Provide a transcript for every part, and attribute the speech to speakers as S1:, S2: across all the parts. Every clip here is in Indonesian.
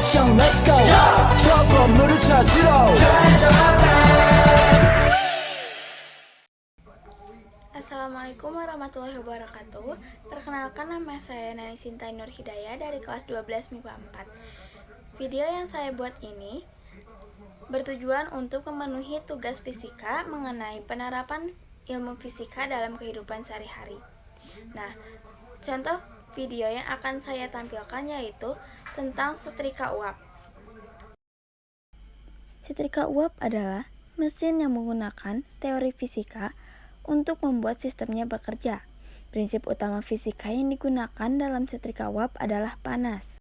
S1: 액션 let's go 저 건물을 찾으러
S2: Assalamualaikum warahmatullahi wabarakatuh. Perkenalkan, nama saya Nani Sinta Nur Hidayah dari kelas 12 MIPA 4. Video yang saya buat ini bertujuan untuk memenuhi tugas fisika mengenai penerapan ilmu fisika dalam kehidupan sehari-hari. Nah, contoh video yang akan saya tampilkan yaitu tentang setrika uap. Setrika uap adalah mesin yang menggunakan teori fisika untuk membuat sistemnya bekerja. Prinsip utama fisika yang digunakan dalam setrika uap adalah panas.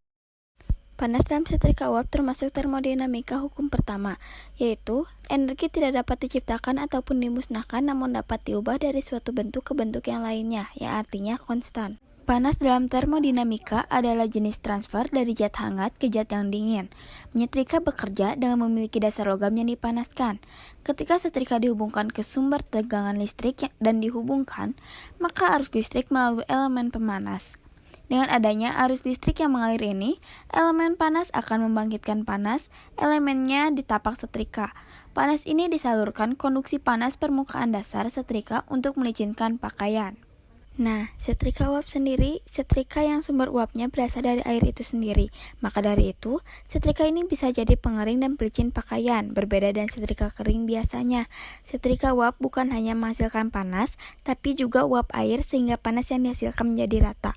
S2: Panas dalam setrika uap termasuk termodinamika hukum pertama, yaitu energi tidak dapat diciptakan ataupun dimusnahkan namun dapat diubah dari suatu bentuk ke bentuk yang lainnya, yang artinya konstan. Panas dalam termodinamika adalah jenis transfer dari zat hangat ke zat yang dingin. Menyetrika bekerja dengan memiliki dasar logam yang dipanaskan. Ketika setrika dihubungkan ke sumber tegangan listrik dan dihubungkan, maka arus listrik melalui elemen pemanas. Dengan adanya arus listrik yang mengalir ini, elemen panas akan membangkitkan panas, elemennya di tapak setrika. Panas ini disalurkan konduksi panas permukaan dasar setrika untuk melicinkan pakaian. Nah, setrika uap sendiri, setrika yang sumber uapnya berasal dari air itu sendiri. Maka dari itu, setrika ini bisa jadi pengering dan pelicin pakaian, berbeda dengan setrika kering biasanya. Setrika uap bukan hanya menghasilkan panas, tapi juga uap air sehingga panas yang dihasilkan menjadi rata.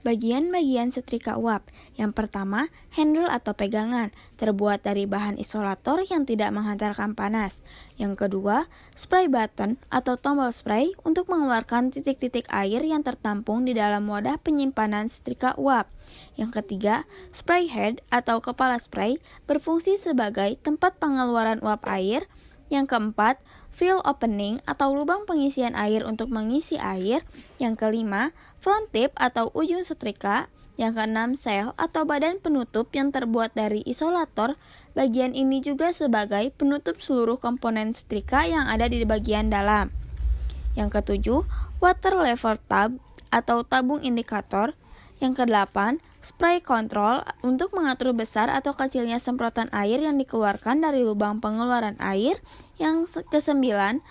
S2: Bagian-bagian setrika uap. Yang pertama, handle atau pegangan, terbuat dari bahan isolator yang tidak menghantarkan panas. Yang kedua, spray button atau tombol spray untuk mengeluarkan titik-titik air yang tertampung di dalam wadah penyimpanan setrika uap. Yang ketiga, spray head atau kepala spray berfungsi sebagai tempat pengeluaran uap air. Yang keempat, fill opening atau lubang pengisian air untuk mengisi air. Yang kelima, front tip atau ujung setrika. Yang keenam, shell atau badan penutup yang terbuat dari isolator. Bagian ini juga sebagai penutup seluruh komponen setrika yang ada di bagian dalam. Yang ketujuh, water level tab atau tabung indikator. Yang kedelapan, spray control untuk mengatur besar atau kecilnya semprotan air yang dikeluarkan dari lubang pengeluaran air. Yang kesembilan,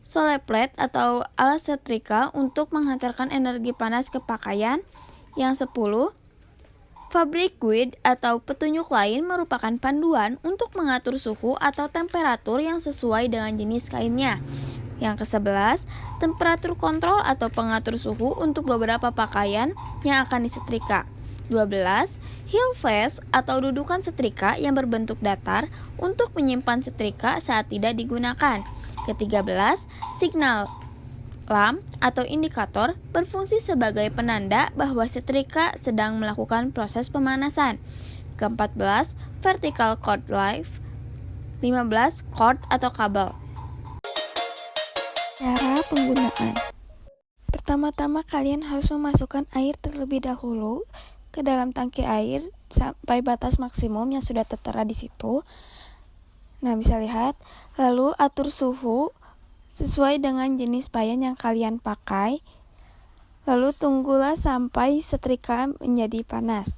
S2: sole plate atau alat setrika untuk menghantarkan energi panas ke pakaian. Yang 10, fabric guide atau petunjuk lain merupakan panduan untuk mengatur suhu atau temperatur yang sesuai dengan jenis kainnya. Yang ke-11, temperatur kontrol atau pengatur suhu untuk beberapa pakaian yang akan disetrika. 12, heel face atau dudukan setrika yang berbentuk datar untuk menyimpan setrika saat tidak digunakan. Ke-13, signal lamp atau indikator berfungsi sebagai penanda bahwa setrika sedang melakukan proses pemanasan. Ke-14, vertical cord light. 15, cord atau kabel. Cara penggunaan. Pertama-tama kalian harus memasukkan air terlebih dahulu ke dalam tangki air sampai batas maksimum yang sudah tertera di situ. Nah, bisa lihat. Lalu atur suhu sesuai dengan jenis payan yang kalian pakai. Lalu tunggulah sampai setrika menjadi panas.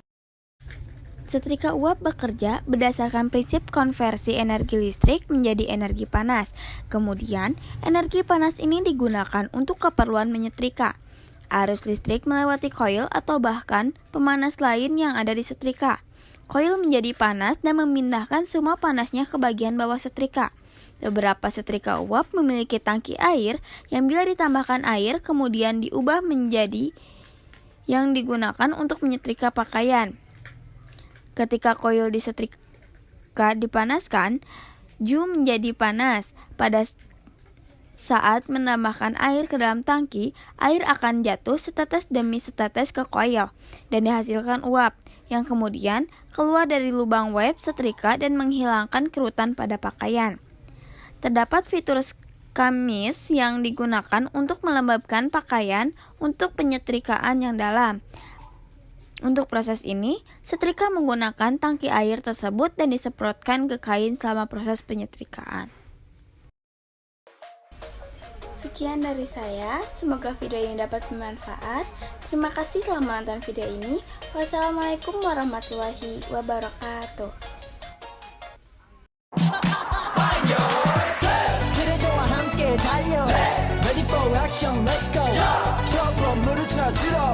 S2: Setrika uap bekerja berdasarkan prinsip konversi energi listrik menjadi energi panas. Kemudian, energi panas ini digunakan untuk keperluan menyetrika. Arus listrik melewati koil atau bahkan pemanas lain yang ada di setrika. Koil menjadi panas dan memindahkan semua panasnya ke bagian bawah setrika. Beberapa setrika uap memiliki tangki air yang bila ditambahkan air kemudian diubah menjadi yang digunakan untuk menyetrika pakaian. Ketika koil di setrika dipanaskan, ju menjadi panas. Pada saat menambahkan air ke dalam tangki, air akan jatuh setetes demi setetes ke koil dan dihasilkan uap yang kemudian keluar dari lubang web setrika dan menghilangkan kerutan pada pakaian. Terdapat fitur kamis yang digunakan untuk melembabkan pakaian untuk penyetrikaan yang dalam. Untuk proses ini, setrika menggunakan tangki air tersebut dan disemprotkan ke kain selama proses penyetrikaan. Sekian dari saya, semoga video ini dapat bermanfaat. Terima kasih telah menonton video ini. Wassalamualaikum warahmatullahi wabarakatuh.
S1: Ready for action, let's go. 트러블 물을 찾으러